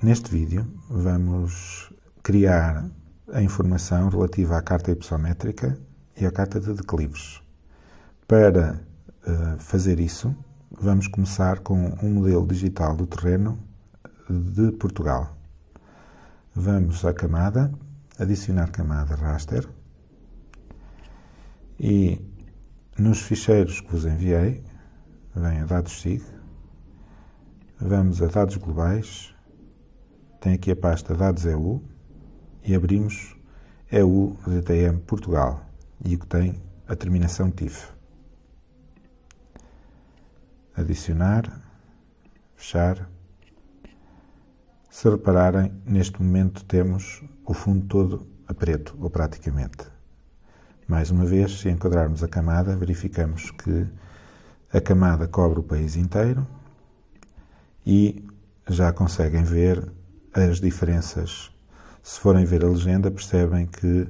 Neste vídeo vamos criar a informação relativa à carta hipossométrica e à carta de declives. Para fazer isso, vamos começar com um modelo digital do terreno de Portugal. Vamos à camada, adicionar camada raster e nos ficheiros que vos enviei, vem a dados SIG, vamos a dados globais, tem aqui a pasta dados EU e abrimos EU DTM Portugal e o que tem a terminação TIF. Adicionar, fechar. Se repararem, neste momento temos o fundo todo a preto, ou praticamente. Mais uma vez, se enquadrarmos a camada, verificamos que a camada cobre o país inteiro e já conseguem ver as diferenças. Se forem ver a legenda, percebem que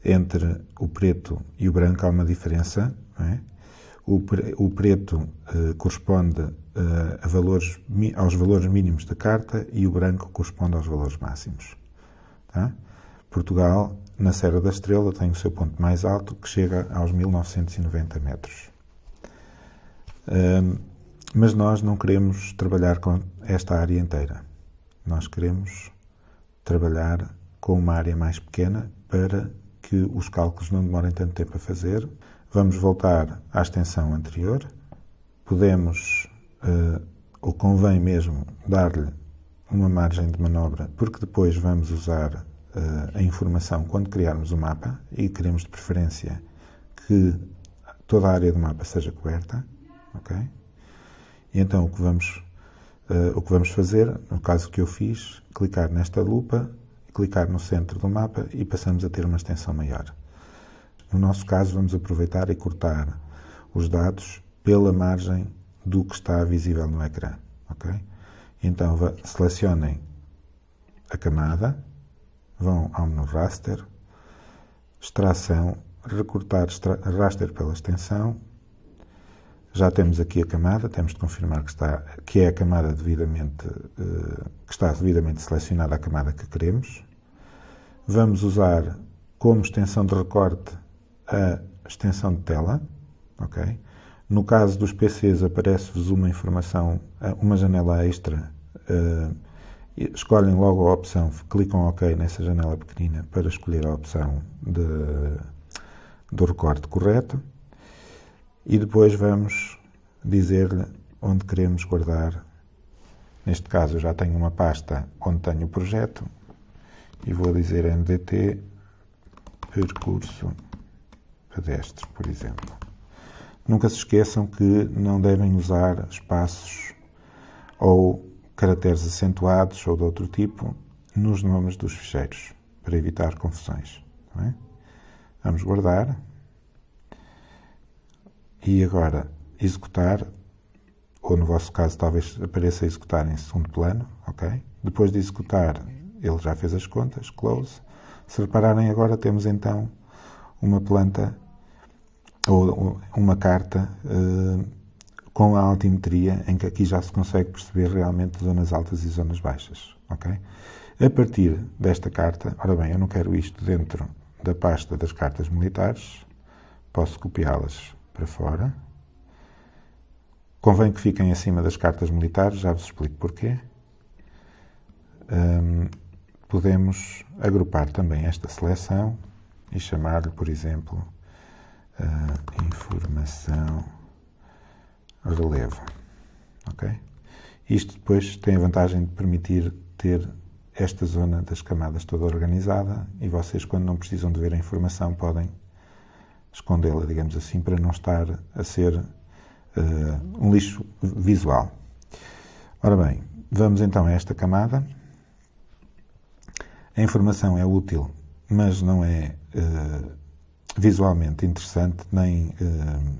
entre o preto e o branco há uma diferença, não é? O preto corresponde aos valores mínimos da carta e o branco corresponde aos valores máximos. Tá? Portugal, na Serra da Estrela, tem o seu ponto mais alto, que chega aos 1990 metros. Mas nós não queremos trabalhar com esta área inteira. Nós queremos trabalhar com uma área mais pequena para que os cálculos não demorem tanto tempo a fazer. Vamos voltar à extensão anterior. Podemos, ou convém mesmo, dar-lhe uma margem de manobra, porque depois vamos usar a informação quando criarmos o mapa e queremos de preferência que toda a área do mapa seja coberta. Ok? E então o que vamos fazer, no caso que eu fiz, clicar nesta lupa, clicar no centro do mapa e passamos a ter uma extensão maior. No nosso caso, vamos aproveitar e cortar os dados pela margem do que está visível no ecrã. Okay? Então, selecionem a camada, vão ao menu Raster, Extração, Recortar Raster pela extensão. Já temos aqui a camada, temos de confirmar que é a camada que está devidamente selecionada a camada que queremos. Vamos usar como extensão de recorte a extensão de tela. Okay? No caso dos PCs aparece-vos uma informação, uma janela extra. Escolhem logo a opção, clicam OK nessa janela pequenina para escolher a opção do recorte correto. E depois vamos dizer-lhe onde queremos guardar. Neste caso eu já tenho uma pasta onde tenho o projeto e vou dizer MDT percurso pedestre, por exemplo. Nunca se esqueçam que não devem usar espaços ou caracteres acentuados ou de outro tipo nos nomes dos ficheiros, para evitar confusões. Não é? Vamos guardar. E agora, executar, ou no vosso caso talvez apareça executar em segundo plano, ok? Depois de executar, ele já fez as contas, close. Se repararem agora, temos então uma planta, ou uma carta com a altimetria, em que aqui já se consegue perceber realmente zonas altas e zonas baixas, ok? A partir desta carta, ora bem, eu não quero isto dentro da pasta das cartas militares, posso copiá-las para fora. Convém que fiquem acima das cartas militares, já vos explico porquê. Podemos agrupar também esta seleção e chamar-lhe, por exemplo, informação relevo. Ok? Isto depois tem a vantagem de permitir ter esta zona das camadas toda organizada e vocês, quando não precisam de ver a informação, podem escondê-la, digamos assim, para não estar a ser um lixo visual. Ora bem, vamos então a esta camada. A informação é útil, mas não é visualmente interessante, nem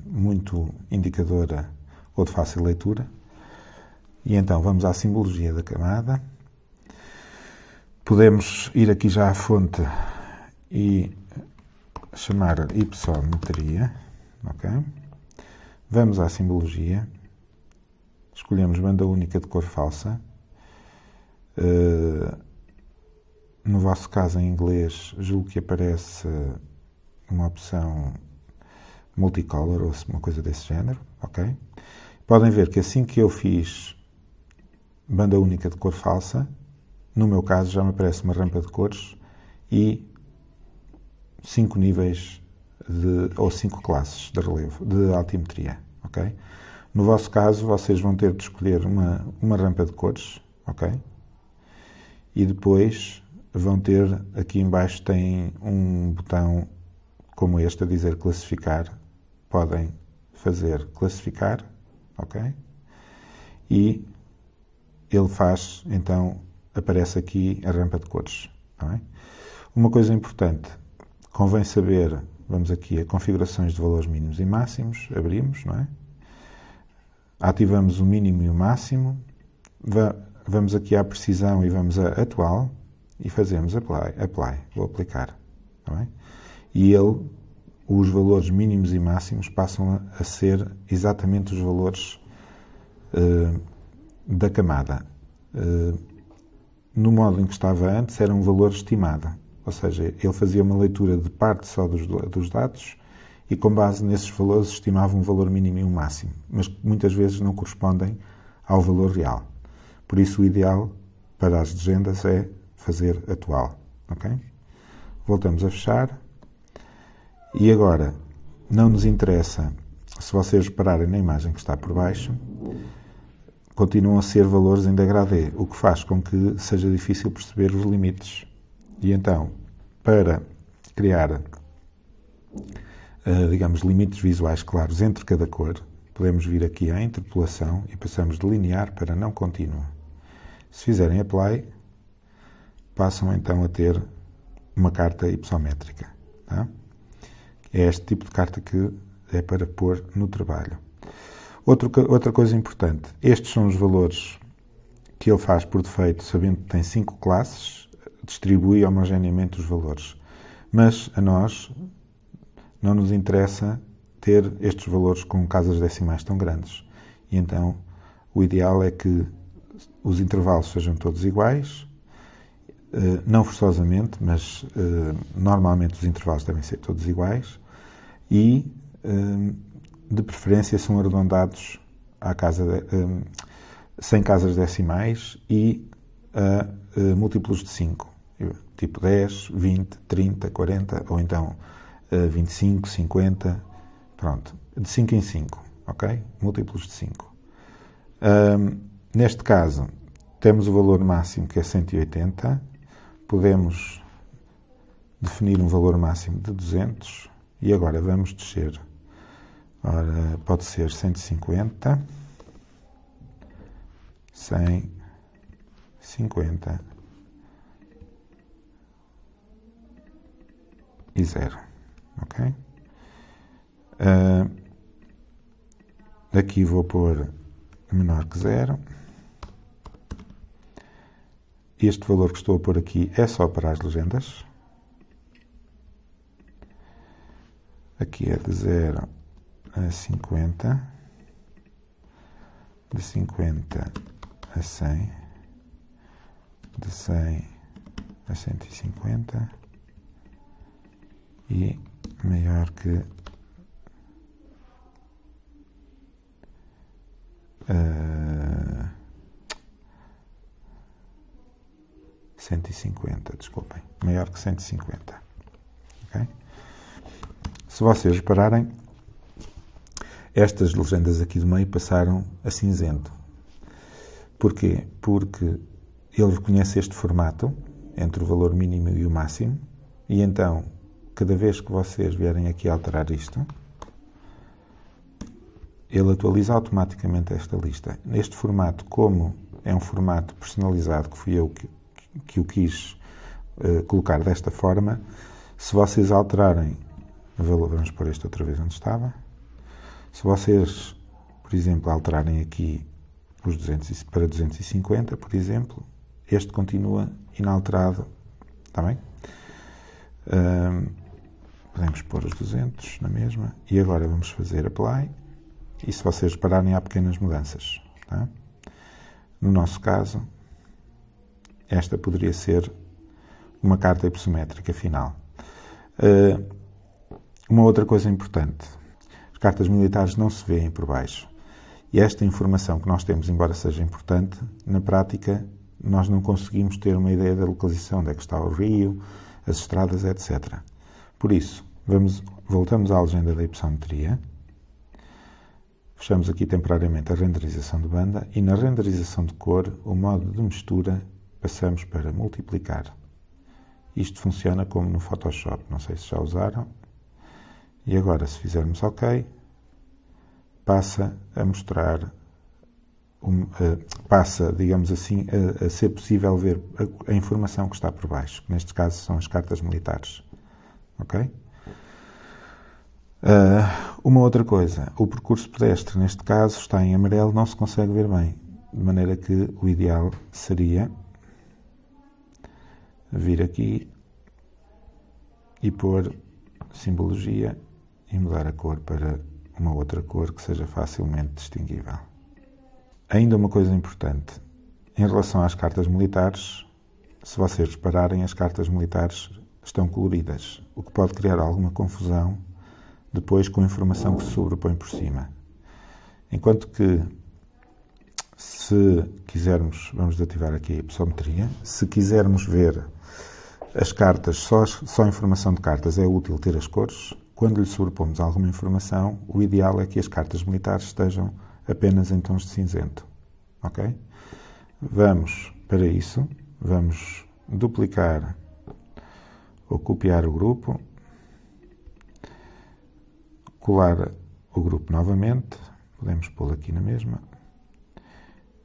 muito indicadora ou de fácil leitura. E então vamos à simbologia da camada. Podemos ir aqui já à fonte e chamar hipossometria. Okay? Vamos à simbologia, escolhemos banda única de cor falsa. No vosso caso, em inglês, julgo que aparece uma opção multicolor ou uma coisa desse género, ok? Podem ver que assim que eu fiz banda única de cor falsa, no meu caso já me aparece uma rampa de cores e 5 níveis ou 5 classes de relevo, de altimetria, ok? No vosso caso, vocês vão ter de escolher uma rampa de cores, ok? E depois vão ter, aqui em baixo tem um botão como este a dizer classificar. Podem fazer classificar, ok? E ele faz, então, aparece aqui a rampa de cores, tá bem? Uma coisa importante, convém saber, vamos aqui a configurações de valores mínimos e máximos, abrimos, não é? Ativamos o mínimo e o máximo, vamos aqui à precisão e vamos a atual e fazemos apply, vou aplicar, tá bem? E os valores mínimos e máximos passam a ser exatamente os valores da camada. No modo em que estava antes, era um valor estimado, ou seja, ele fazia uma leitura de parte só dos dados e com base nesses valores estimava um valor mínimo e um máximo, mas que muitas vezes não correspondem ao valor real. Por isso o ideal para as legendas é fazer atual, ok? Voltamos a fechar. E agora, não nos interessa, se vocês repararem na imagem que está por baixo, continuam a ser valores em degradê, o que faz com que seja difícil perceber os limites. E então, para criar, digamos, limites visuais claros entre cada cor, podemos vir aqui à interpolação e passamos de linear para não contínuo. Se fizerem apply, passam então a ter uma carta hipossométrica, tá? É este tipo de carta que é para pôr no trabalho. Outra coisa importante, estes são os valores que ele faz por defeito, sabendo que tem 5 classes, distribui homogeneamente os valores. Mas a nós não nos interessa ter estes valores com casas decimais tão grandes. E então o ideal é que os intervalos sejam todos iguais, não forçosamente, mas normalmente os intervalos devem ser todos iguais e, de preferência, são arredondados sem casas decimais e a múltiplos de 5, tipo 10, 20, 30, 40 ou então 25, 50, pronto, de 5 em 5, ok? Múltiplos de 5. Neste caso, temos o valor máximo que é 180, podemos definir um valor máximo de 200 e agora vamos descer. Ora, pode ser 150, 150 e 0, ok? Aqui vou pôr menor que 0. Este valor que estou a pôr aqui é só para as legendas. Aqui é de 0 a 50, de 50 a 100, de 100 a 150 e maior que 150, desculpem, maior que 150, ok? Se vocês repararem, estas legendas aqui do meio passaram a cinzento. Porquê? Porque ele reconhece este formato entre o valor mínimo e o máximo e então, cada vez que vocês vierem aqui alterar isto, ele atualiza automaticamente esta lista. Neste formato, como é um formato personalizado, que fui eu que o quis colocar desta forma, se vocês alterarem, vamos pôr isto outra vez onde estava, se vocês, por exemplo, alterarem aqui os 200 para 250, por exemplo, este continua inalterado, está bem? Podemos pôr os 200 na mesma, e agora vamos fazer apply, e se vocês repararem há pequenas mudanças. Tá? No nosso caso, esta poderia ser uma carta hipossométrica final. Uma outra coisa importante, as cartas militares não se veem por baixo. E esta informação que nós temos, embora seja importante, na prática nós não conseguimos ter uma ideia da localização, onde é que está o rio, as estradas, etc. Por isso, voltamos à legenda da hipossometria, fechamos aqui temporariamente a renderização de banda e na renderização de cor, o modo de mistura, passamos para multiplicar. Isto funciona como no Photoshop, não sei se já usaram. E agora, se fizermos OK, passa a mostrar, passa, digamos assim, a ser possível ver a informação que está por baixo, que neste caso são as cartas militares. Ok? Uma outra coisa, o percurso pedestre, neste caso, está em amarelo, não se consegue ver bem, de maneira que o ideal seria vir aqui e pôr simbologia e mudar a cor para uma outra cor que seja facilmente distinguível. Ainda uma coisa importante, em relação às cartas militares, se vocês repararem, as cartas militares estão coloridas, o que pode criar alguma confusão depois com a informação que se sobrepõe por cima. Enquanto que, se quisermos, vamos ativar aqui a hipossometria, se quisermos ver as cartas, só a informação de cartas, é útil ter as cores. Quando lhe sobrepomos alguma informação, o ideal é que as cartas militares estejam apenas em tons de cinzento. Ok? Vamos, para isso, vamos duplicar ou copiar o grupo, colar o grupo novamente, podemos pô-lo aqui na mesma,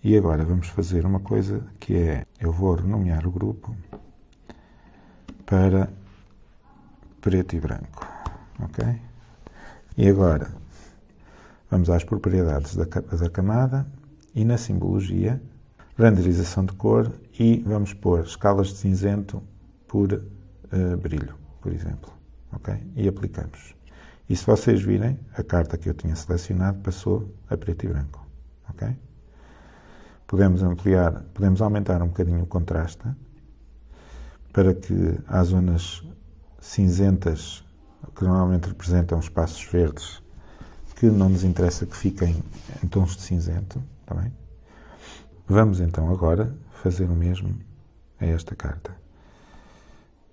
e agora vamos fazer uma coisa que é, eu vou renomear o grupo para preto e branco. Ok? E agora vamos às propriedades da camada e na simbologia, renderização de cor e vamos pôr escalas de cinzento por brilho, por exemplo. Ok? E aplicamos. E se vocês virem, a carta que eu tinha selecionado passou a preto e branco. Ok? Podemos ampliar, podemos aumentar um bocadinho o contraste para que há zonas cinzentas que normalmente representam espaços verdes que não nos interessa que fiquem em tons de cinzento. Tá bem? Vamos então agora fazer o mesmo a esta carta.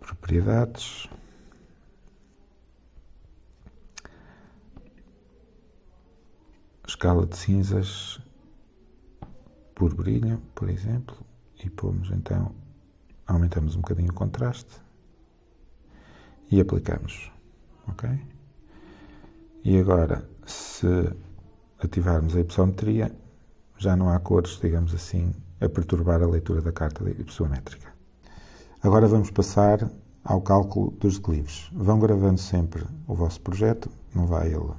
Propriedades. Escala de cinzas por brilho, por exemplo, e pomos então, aumentamos um bocadinho o contraste e aplicamos. Ok? E agora, se ativarmos a hipossometria, já não há cores, digamos assim, a perturbar a leitura da carta hipossométrica. Agora vamos passar ao cálculo dos declives. Vão gravando sempre o vosso projeto, não vai ele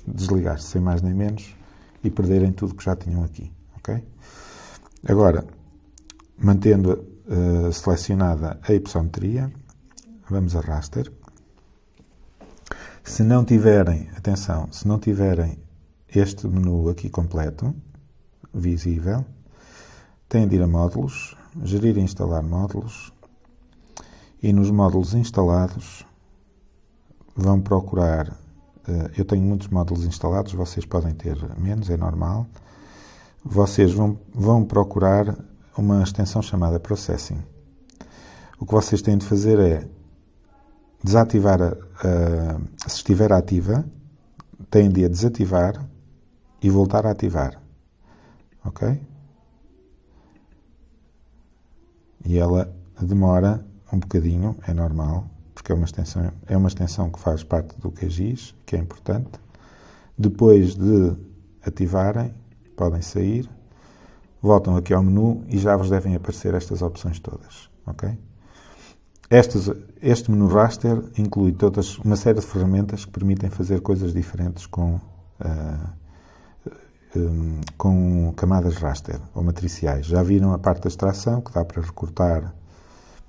desligar-se sem mais nem menos e perderem tudo que já tinham aqui. Ok? Agora, mantendo selecionada a hipossometria, vamos a raster. Se não tiverem, atenção, se não tiverem este menu aqui completo, visível, têm de ir a módulos, gerir e instalar módulos, e nos módulos instalados vão procurar, eu tenho muitos módulos instalados, vocês podem ter menos, é normal, vocês vão procurar uma extensão chamada Processing. O que vocês têm de fazer é desativar, se estiver ativa, têm de a desativar e voltar a ativar. Ok? E ela demora um bocadinho, é normal, porque é uma extensão que faz parte do QGIS, que é importante. Depois de ativarem, podem sair, voltam aqui ao menu e já vos devem aparecer estas opções todas. Ok? Este menu raster inclui uma série de ferramentas que permitem fazer coisas diferentes com camadas raster ou matriciais. Já viram a parte da extração, que dá para recortar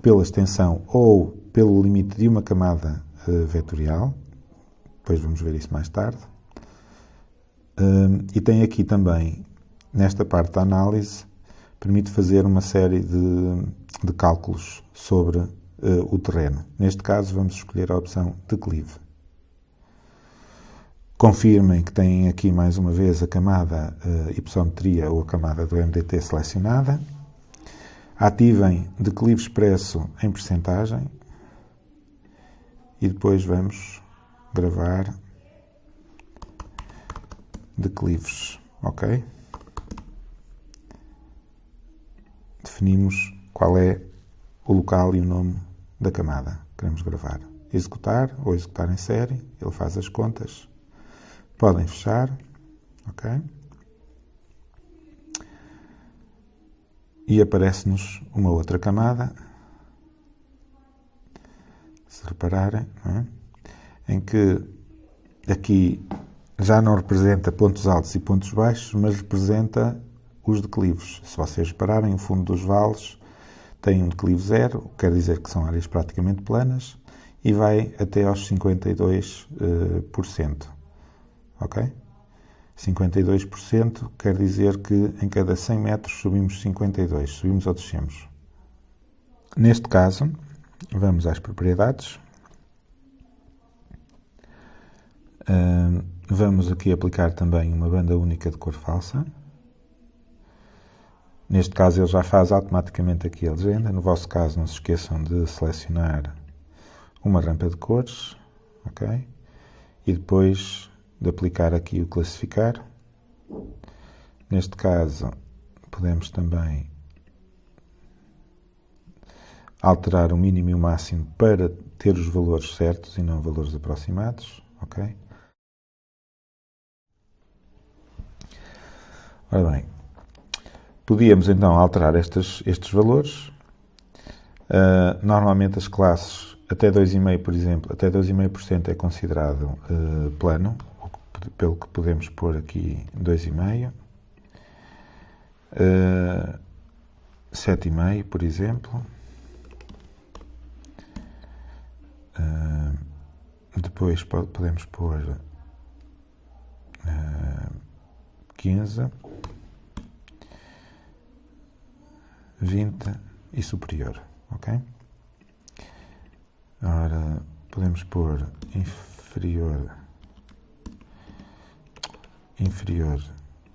pela extensão ou pelo limite de uma camada vetorial. Depois vamos ver isso mais tarde. E tem aqui também, nesta parte da análise, permite fazer uma série de cálculos sobre o terreno. Neste caso, vamos escolher a opção declive. Confirmem que têm aqui mais uma vez a camada hipossometria ou a camada do MDT selecionada. Ativem declive expresso em percentagem e depois vamos gravar declives, ok? Definimos qual é o local e o nome da camada que queremos gravar. Executar ou executar em série, ele faz as contas. Podem fechar, ok? E aparece-nos uma outra camada, se repararem, não é? Em que aqui já não representa pontos altos e pontos baixos, mas representa os declives. Se vocês repararem, o fundo dos vales tem um declive zero, o que quer dizer que são áreas praticamente planas, e vai até aos 52%. Ok? 52% quer dizer que em cada 100 metros subimos 52, subimos ou descemos. Neste caso, vamos às propriedades. Vamos aqui aplicar também uma banda única de cor falsa. Neste caso ele já faz automaticamente aqui a legenda. No vosso caso não se esqueçam de selecionar uma rampa de cores, ok? E depois de aplicar aqui o classificar. Neste caso podemos também alterar o mínimo e o máximo para ter os valores certos e não valores aproximados, ok? Ora bem, podíamos então alterar estes valores. Normalmente as classes até 2,5%, por exemplo, até 2,5% é considerado plano, pelo que podemos pôr aqui 2,5%. 7,5%, por exemplo. Depois podemos pôr 15%. 20 e superior, ok? Ora, podemos pôr inferior a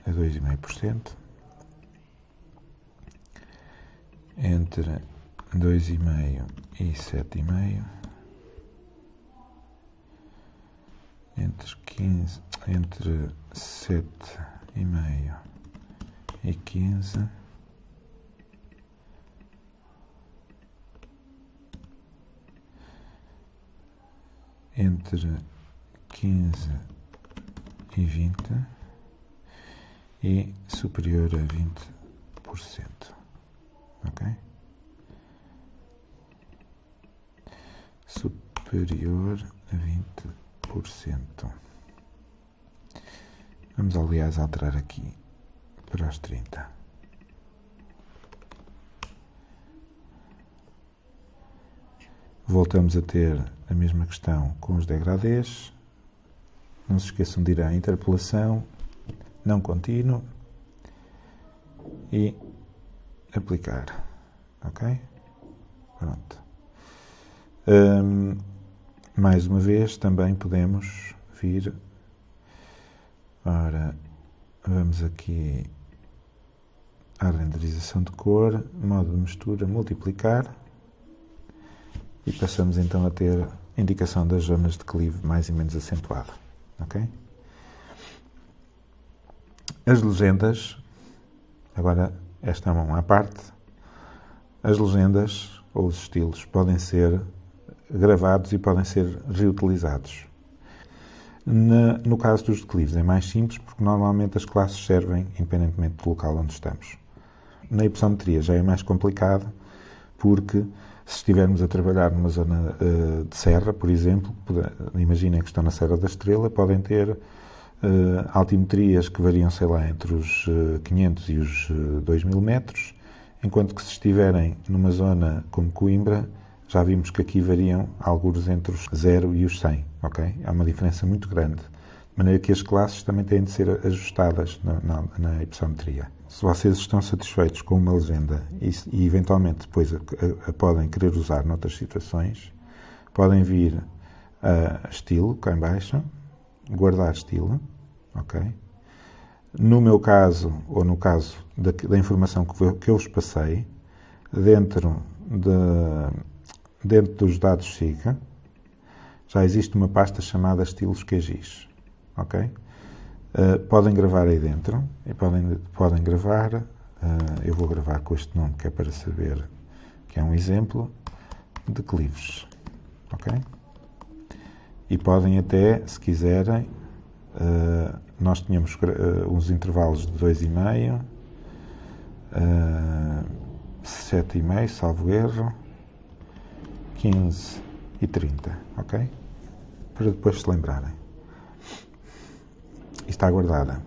2,5%, entre 2,5% e 7,5%, entre 7,5% e 15%, entre 15 e 20 e superior a 20%, ok? Superior a 20%. Vamos, aliás, alterar aqui para os 30%. Voltamos a ter a mesma questão com os degradês. Não se esqueçam de ir à interpolação, não contínuo e aplicar. Ok? Pronto. Mais uma vez, também podemos vir. Ora, vamos aqui à renderização de cor, modo de mistura, multiplicar. E passamos então a ter indicação das zonas de declive mais e menos acentuada. Ok? As legendas, agora esta é uma à parte, as legendas ou os estilos podem ser gravados e podem ser reutilizados. No caso dos declives é mais simples porque normalmente as classes servem independentemente do local onde estamos. Na hipossometria já é mais complicado porque se estivermos a trabalhar numa zona de serra, por exemplo, imaginem que estão na Serra da Estrela, podem ter altimetrias que variam, sei lá, entre os 500 e os 2000 metros, enquanto que se estiverem numa zona como Coimbra, já vimos que aqui variam alguns entre os 0 e os 100, ok? Há uma diferença muito grande de maneira que as classes também têm de ser ajustadas na hipossometria. Se vocês estão satisfeitos com uma legenda e eventualmente depois a podem querer usar noutras situações, podem vir a estilo, cá em baixo, guardar estilo, ok? No meu caso, ou no caso da informação que eu vos passei, dentro dos dados SIGA, já existe uma pasta chamada estilos QGIS, ok? Podem gravar aí dentro, e podem gravar, eu vou gravar com este nome que é para saber que é um exemplo de clives, ok? E podem até, se quiserem, nós tínhamos uns intervalos de 2,5, 7,5, salvo erro, 15 e 30, ok? Para depois se lembrarem. E está guardada.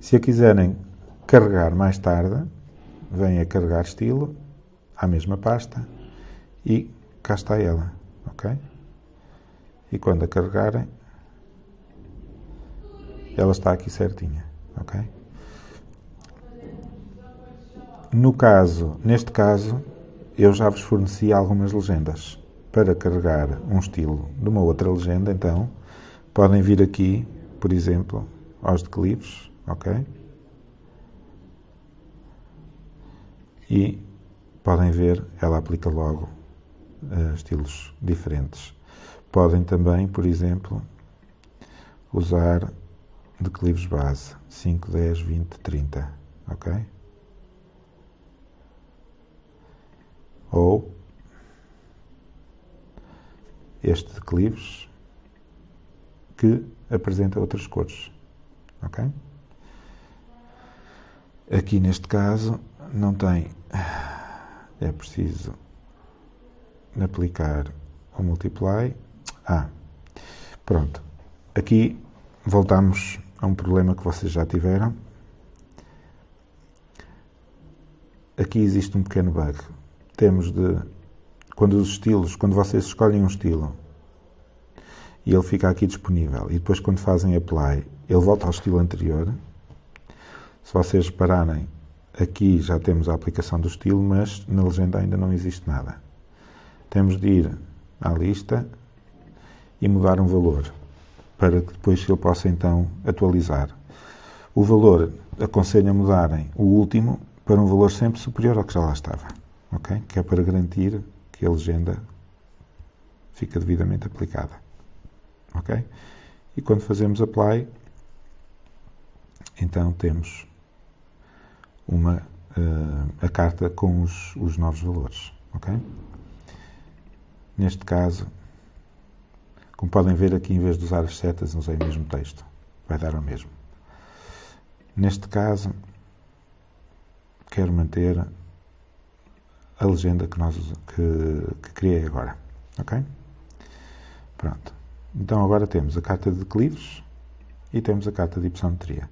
Se a quiserem carregar mais tarde, vêm a carregar estilo, à mesma pasta, e cá está ela, ok? E quando a carregarem, ela está aqui certinha, ok? Neste caso, eu já vos forneci algumas legendas. Para carregar um estilo de uma outra legenda, então, podem vir aqui, por exemplo, aos declives, ok? E podem ver, ela aplica logo estilos diferentes. Podem também, por exemplo, usar declives base, 5, 10, 20, 30, ok? Ou este declives que apresenta outras cores, ok? Aqui neste caso não tem, é preciso aplicar o multiply. Pronto. Aqui voltamos a um problema que vocês já tiveram. Aqui existe um pequeno bug. Quando vocês escolhem um estilo e ele fica aqui disponível, e depois quando fazem apply, ele volta ao estilo anterior. Se vocês repararem, aqui já temos a aplicação do estilo, mas na legenda ainda não existe nada. Temos de ir à lista e mudar um valor, para que depois ele possa então atualizar. O valor aconselho a mudarem o último para um valor sempre superior ao que já lá estava, ok? Que é para garantir que a legenda fica devidamente aplicada, ok? E quando fazemos apply, então temos a carta com os novos valores, ok? Neste caso, como podem ver aqui, em vez de usar as setas, usei o mesmo texto. Vai dar ao mesmo. Neste caso, quero manter a legenda que criei agora. Ok? Pronto. Então agora temos a carta de declives e temos a carta de hipossometria.